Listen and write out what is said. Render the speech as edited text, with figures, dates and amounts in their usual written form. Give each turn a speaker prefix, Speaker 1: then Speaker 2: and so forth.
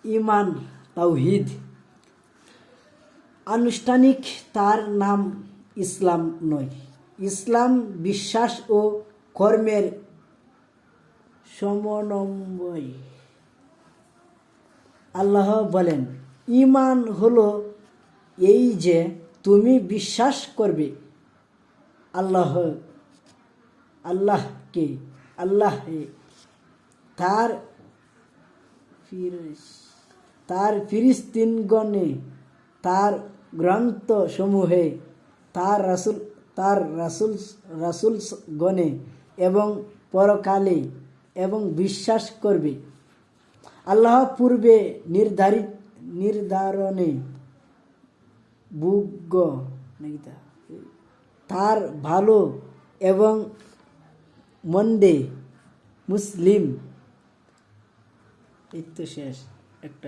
Speaker 1: ইমান তাওহীদ। আনুষ্ঠানিক তার নাম ইসলাম নয়। ইসলাম বিশ্বাস ও কর্মের সমন্বয়। আল্লাহ বলেন, ঈমান হলো এই যে তুমি বিশ্বাস করবে আল্লাহকে, তার ফিরিস্তিনগণে, তার গ্রন্থ সমূহে, তার রাসূলগণে এবং পরকালে, এবং বিশ্বাস করবে আল্লাহ পূর্বে নির্ধারণে ভোগ্য তার ভালো এবং মন্দে মুসলিম। এই তো শেষ একটা।